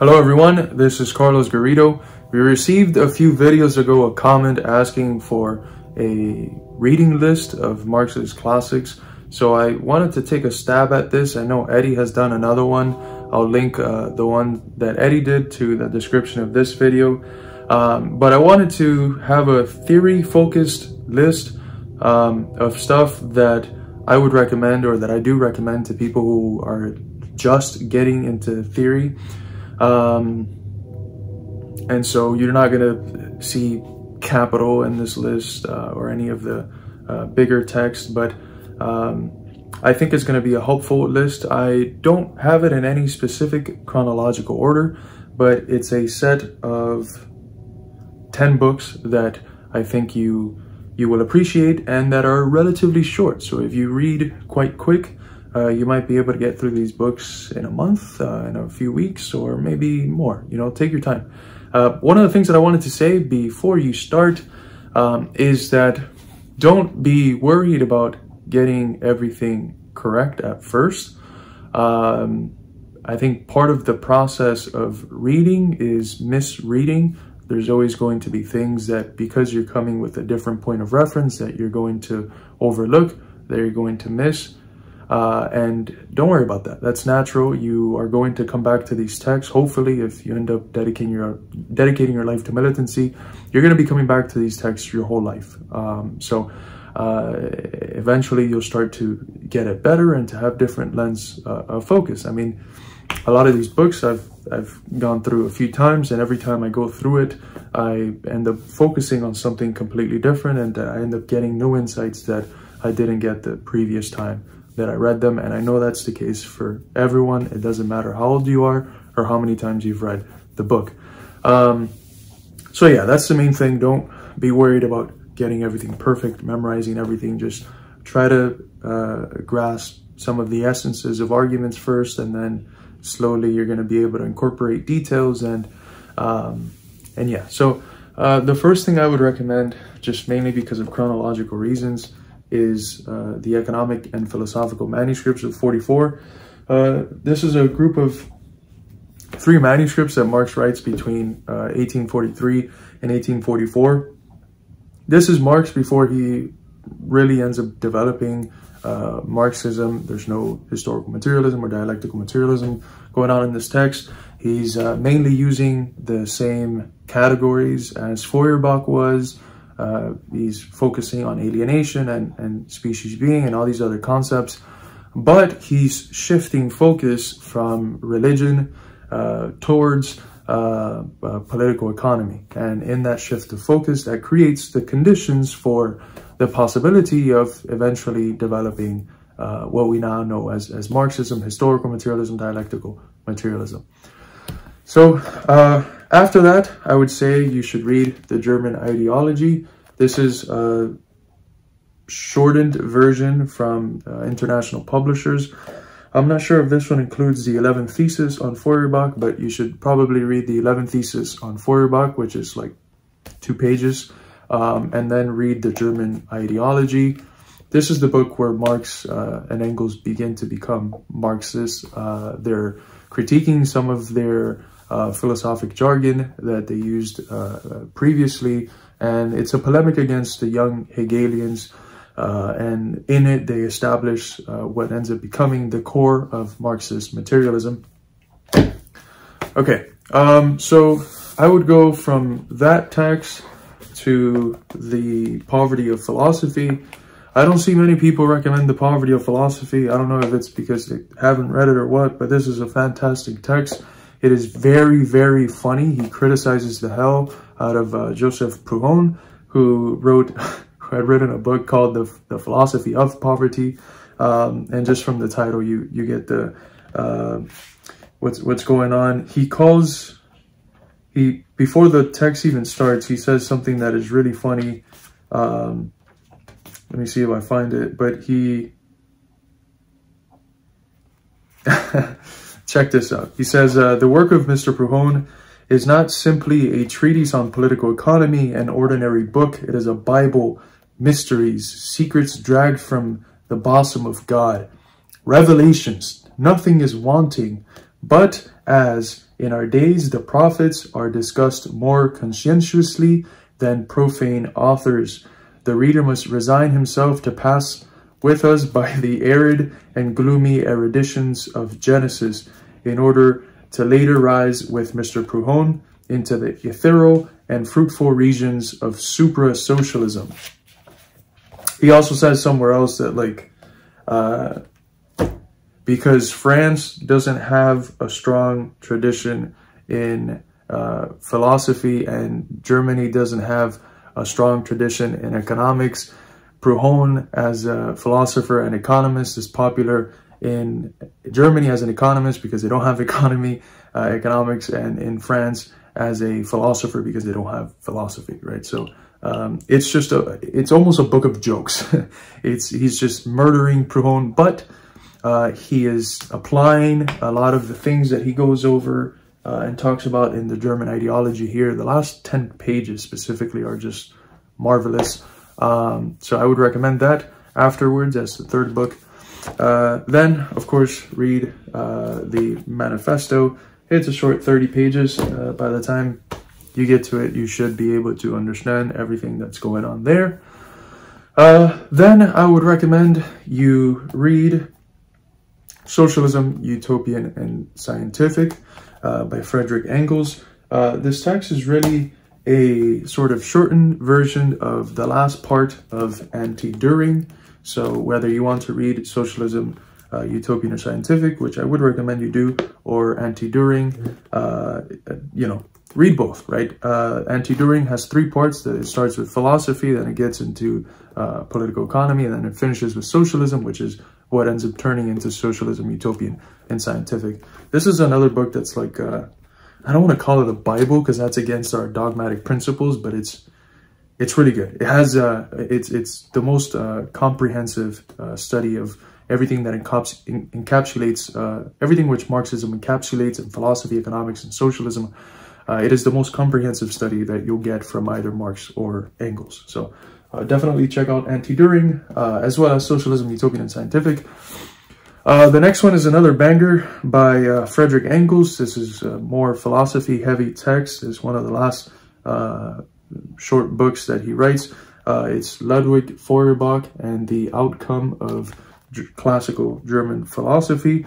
Hello everyone, this is Carlos Garrido. We received a few videos ago a comment asking for a reading list of Marxist classics. So I wanted to take a stab at this. I know Eddie has done another one. I'll link the one that Eddie did to the description of this video. But I wanted to have a theory-focused list of stuff that I would recommend, or that I do recommend to people who are just getting into theory. And so you're not going to see Capital in this list or any of the bigger text, but I think it's going to be a helpful list. I don't have it in any specific chronological order, but it's a set of 10 books that I think you will appreciate and that are relatively short. So if you read quite quick, you might be able to get through these books in a month, in a few weeks, or maybe more. You know, take your time. One of the things that I wanted to say before you start is that don't be worried about getting everything correct at first. I think part of the process of reading is misreading. There's always going to be things that, because you're coming with a different point of reference, that you're going to overlook, that you're going to miss. And don't worry about that. That's natural. You are going to come back to these texts. Hopefully, if you end up dedicating your life to militancy, you're going to be coming back to these texts your whole life. Eventually you'll start to get it better and to have different lens of focus. I mean, a lot of these books I've gone through a few times, and every time I go through it, I end up focusing on something completely different, and I end up getting new insights that I didn't get the previous time that I read them. And I know that's the case for everyone. It doesn't matter how old you are or how many times you've read the book. So yeah, that's the main thing. Don't be worried about getting everything perfect, memorizing everything. Just try to grasp some of the essences of arguments first, and then slowly you're going to be able to incorporate details. And yeah, so the first thing I would recommend, just mainly because of chronological reasons, is the Economic and Philosophical Manuscripts of 44. This is a group of 3 manuscripts that Marx writes between 1843 and 1844. This is Marx before he really ends up developing Marxism. There's no historical materialism or dialectical materialism going on in this text. He's mainly using the same categories as Feuerbach was. He's focusing on alienation and species being and all these other concepts, but he's shifting focus from religion towards political economy. And in that shift of focus, that creates the conditions for the possibility of eventually developing what we now know as Marxism, historical materialism, dialectical materialism. So after that, I would say you should read The German Ideology. This is a shortened version from international publishers. I'm not sure if this one includes the 11th thesis on Feuerbach, but you should probably read the 11th thesis on Feuerbach, which is like 2 pages, and then read The German Ideology. This is the book where Marx and Engels begin to become Marxists. They're critiquing some of their philosophic jargon that they used previously, and it's a polemic against the young Hegelians, and in it they establish what ends up becoming the core of Marxist materialism. Okay, so I would go from that text to The Poverty of Philosophy. I don't see many people recommend The Poverty of Philosophy. I don't know if it's because they haven't read it or what, but this is a fantastic text. It is very, very funny. He criticizes the hell out of Joseph Proudhon, who had written a book called The Philosophy of Poverty. And just from the title, you get the what's going on. Before the text even starts, he says something that is really funny. Let me see if I find it, but he check this out. He says, the work of Mr. Proudhon is not simply a treatise on political economy, an ordinary book. It is a Bible, mysteries, secrets dragged from the bosom of God, revelations. Nothing is wanting But as in our days the prophets are discussed more conscientiously than profane authors, the reader must resign himself to pass with us by the arid and gloomy eruditions of Genesis, in order to later rise with Mr. Proudhon into the ethereal and fruitful regions of supra-socialism. He also says somewhere else that, like, because France doesn't have a strong tradition in philosophy and Germany doesn't have a strong tradition in economics, Proudhon, as a philosopher and economist, is popular in Germany as an economist because they don't have economics, and in France as a philosopher because they don't have philosophy, right? So it's almost a book of jokes. He's just murdering Proudhon, but he is applying a lot of the things that he goes over and talks about in the German ideology here. The last 10 pages specifically are just marvelous. So I would recommend that afterwards as the third book. Then, of course, read the manifesto. It's a short 30 pages. By the time you get to it, you should be able to understand everything that's going on there. Then I would recommend you read Socialism, Utopian, and Scientific by Friedrich Engels. This text is really a sort of shortened version of the last part of Anti-Düring. So whether you want to read Socialism, Utopian, or Scientific, which I would recommend you do, or Anti-Düring, you know, read both, right? Anti-Düring has 3 parts. It starts with philosophy, then it gets into political economy, and then it finishes with socialism, which is what ends up turning into Socialism, Utopian, and Scientific. This is another book that's like, I don't want to call it a Bible because that's against our dogmatic principles, but it's really good. It has it's the most comprehensive study of everything that encapsulates everything which Marxism encapsulates in philosophy, economics, and socialism. It is the most comprehensive study that you'll get from either Marx or Engels. So definitely check out Anti-Düring, as well as Socialism, Utopian, and Scientific. The next one is another banger by Friedrich Engels. This is more philosophy-heavy text. It's one of the last short books that he writes. It's Ludwig Feuerbach and the Outcome of Classical German Philosophy.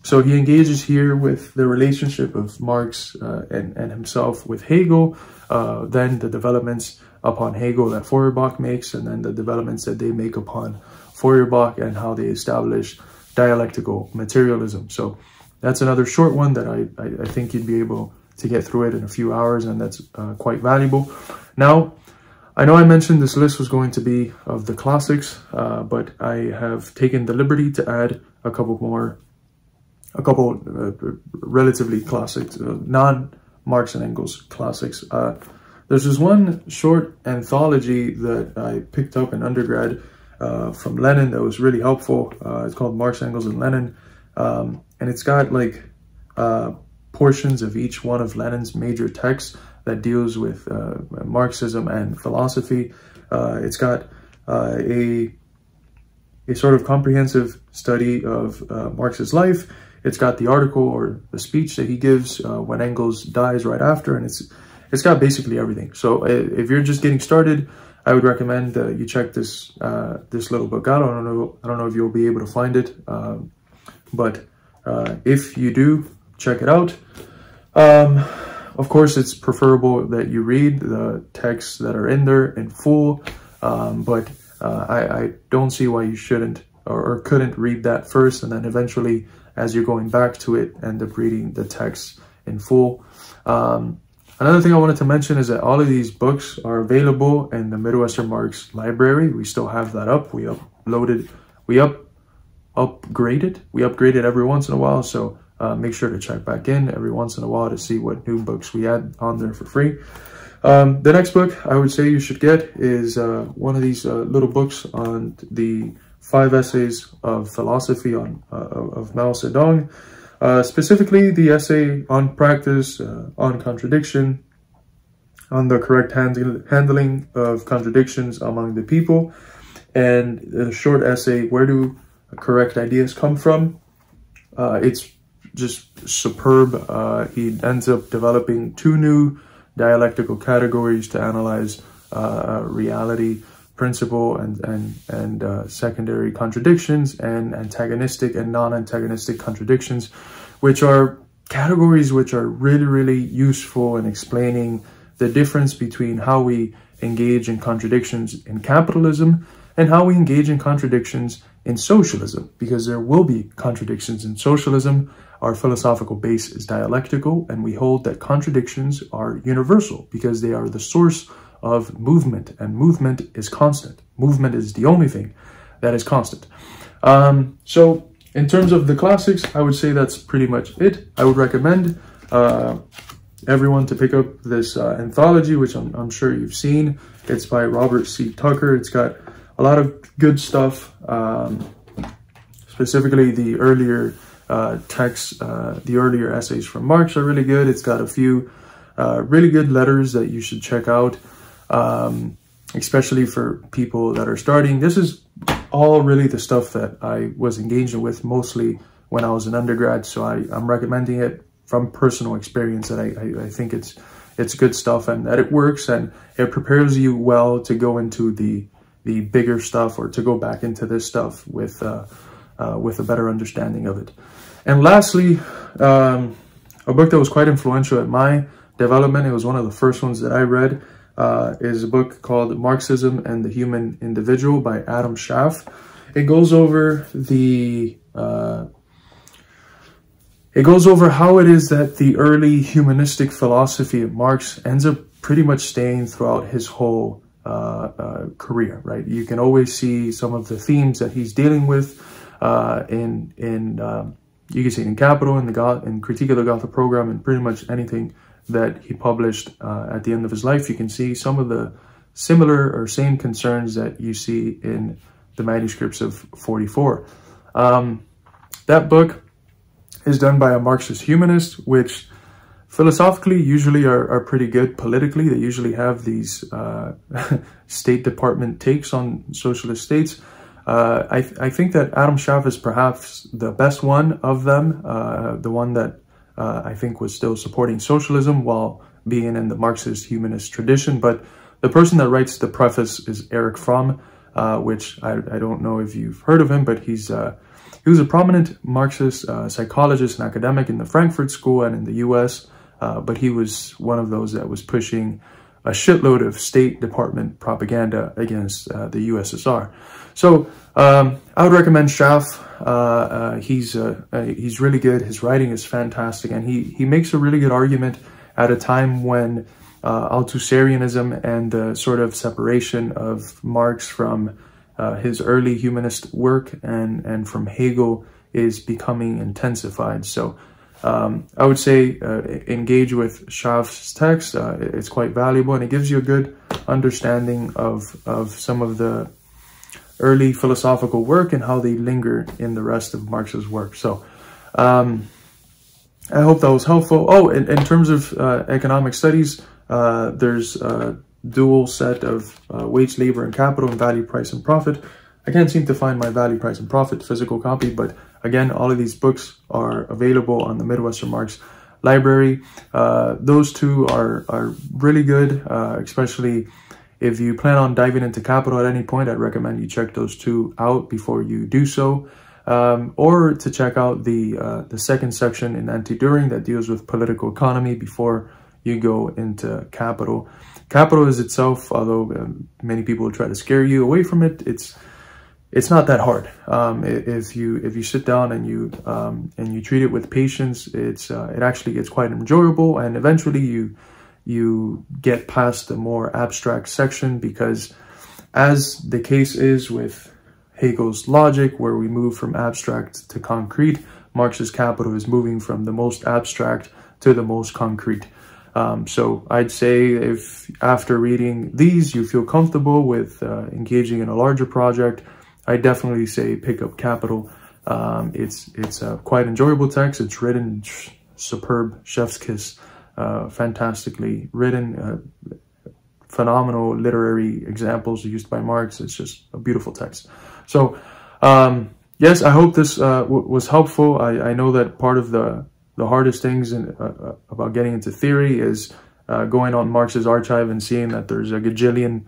So he engages here with the relationship of Marx and himself with Hegel, then the developments upon Hegel that Feuerbach makes, and then the developments that they make upon Feuerbach and how they establish dialectical materialism. So that's another short one that I think you'd be able to get through it in a few hours, and that's quite valuable. Now, I know I mentioned this list was going to be of the classics, but I have taken the liberty to add a couple relatively classic, non-Marx and Engels classics. There's this one short anthology that I picked up in undergrad from Lenin that was really helpful. It's called Marx, Engels, and Lenin, and it's got like portions of each one of Lenin's major texts that deals with Marxism and philosophy. It's got a sort of comprehensive study of Marx's life. It's got the article or the speech that he gives when Engels dies right after, and it's got basically everything. So if you're just getting started, I would recommend you check this this little book out. I don't know if you'll be able to find it, but if you do, check it out. Of course, it's preferable that you read the texts that are in there in full, but I don't see why you shouldn't or couldn't read that first, and then eventually, as you're going back to it, end up reading the text in full. Another thing I wanted to mention is that all of these books are available in the Midwestern Marx library. We still have that up. We upgraded every once in a while, so make sure to check back in every once in a while to see what new books we add on there for free. The next book I would say you should get is one of these little books on the 5 essays of philosophy of Mao Zedong. Specifically the essay on practice, on contradiction, on the correct handling of contradictions among the people, and the short essay, where do correct ideas come from? It's just superb. He ends up developing two new dialectical categories to analyze reality: principal and secondary contradictions, and antagonistic and non-antagonistic contradictions, which are categories which are really useful in explaining the difference between how we engage in contradictions in capitalism and how we engage in contradictions in socialism, because there will be contradictions in socialism. Our philosophical base is dialectical, and we hold that contradictions are universal because they are the source of movement, and movement is constant. Movement is the only thing that is constant. So in terms of the classics, I would say that's pretty much it. I would recommend everyone to pick up this anthology, which I'm sure you've seen. It's by Robert C. Tucker. It's got a lot of good stuff, specifically the earlier texts, the earlier essays from Marx are really good. It's got a few really good letters that you should check out, especially for people that are starting. This is all really the stuff that I was engaging with mostly when I was an undergrad, so I'm recommending it from personal experience, that I think it's good stuff and that it works, and it prepares you well to go into the bigger stuff, or to go back into this stuff with a better understanding of it. And lastly, a book that was quite influential in my development, it was one of the first ones that I read, is a book called Marxism and the Human Individual by Adam Schaff. It goes over how it is that the early humanistic philosophy of Marx ends up pretty much staying throughout his whole career, right? You can always see some of the themes that he's dealing with you can see it in Capital, in Critique of the Gotha Program, and pretty much anything that he published at the end of his life. You can see some of the similar or same concerns that you see in the Manuscripts of 44. That book is done by a Marxist humanist, which philosophically usually are pretty good. Politically, they usually have these State Department takes on socialist states. I think that Adam Schaff is perhaps the best one of them, the one that I think was still supporting socialism while being in the Marxist humanist tradition. But the person that writes the preface is Erich Fromm, which I don't know if you've heard of him, but he was a prominent Marxist psychologist and academic in the Frankfurt School and in the US, but he was one of those that was pushing a shitload of State Department propaganda against the USSR. So I would recommend Schaff. He's really good. His writing is fantastic, and he makes a really good argument at a time when Althusserianism and the sort of separation of Marx from his early humanist work and from Hegel is becoming intensified. So I would say engage with Schaff's text. It's quite valuable, and it gives you a good understanding of some of the early philosophical work and how they linger in the rest of Marx's work. So I hope that was helpful. Oh, in terms of economic studies, there's a dual set of wage, labor, and capital, and value, price, and profit. I can't seem to find my value, price, and profit physical copy, but again, all of these books are available on the Midwestern Marx library. Those two are really good, especially if you plan on diving into Capital at any point. I'd recommend you check those two out before you do so, or to check out the second section in Anti-Düring that deals with political economy before you go into Capital. Capital is itself, although many people will try to scare you away from it, it's not that hard. If you sit down and you treat it with patience, it actually gets quite enjoyable, and eventually you get past the more abstract section, because as the case is with Hegel's logic, where we move from abstract to concrete, Marx's Capital is moving from the most abstract to the most concrete. So I'd say if after reading these you feel comfortable with engaging in a larger project, I definitely say pick up Capital. It's a quite enjoyable text. It's written superb, chef's kiss, fantastically written, phenomenal literary examples used by Marx. It's just a beautiful text. So yes, I hope this was helpful. I know that part of the hardest things about getting into theory is going on Marx's archive and seeing that there's a gajillion,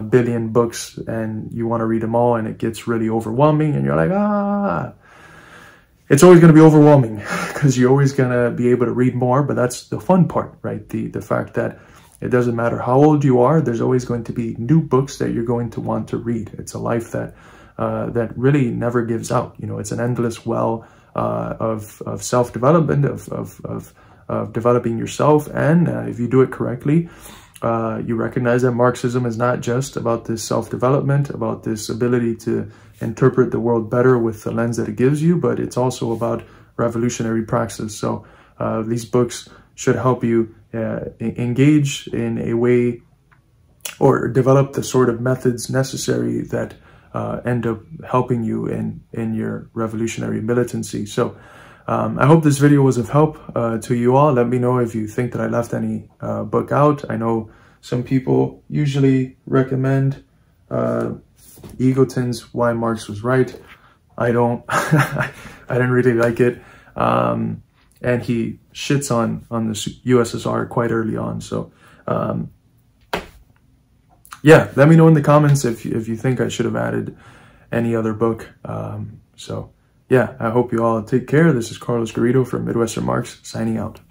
billion books, and you want to read them all, and it gets really overwhelming, and you're like, ah. It's always going to be overwhelming because you're always going to be able to read more, but that's the fun part, right? The fact that it doesn't matter how old you are, there's always going to be new books that you're going to want to read. It's a life that that really never gives out. You know, it's an endless well of self-development, of developing yourself, and if you do it correctly, you recognize that Marxism is not just about this self-development, about this ability to interpret the world better with the lens that it gives you, but it's also about revolutionary praxis. So these books should help you engage in a way or develop the sort of methods necessary that end up helping you in your revolutionary militancy. So I hope this video was of help to you all. Let me know if you think that I left any book out. I know some people usually recommend Eagleton's Why Marx Was Right. I don't. I didn't really like it. And he shits on the USSR quite early on. So yeah, let me know in the comments if you think I should have added any other book. So yeah, I hope you all take care. This is Carlos Garrido from Midwestern Marx, signing out.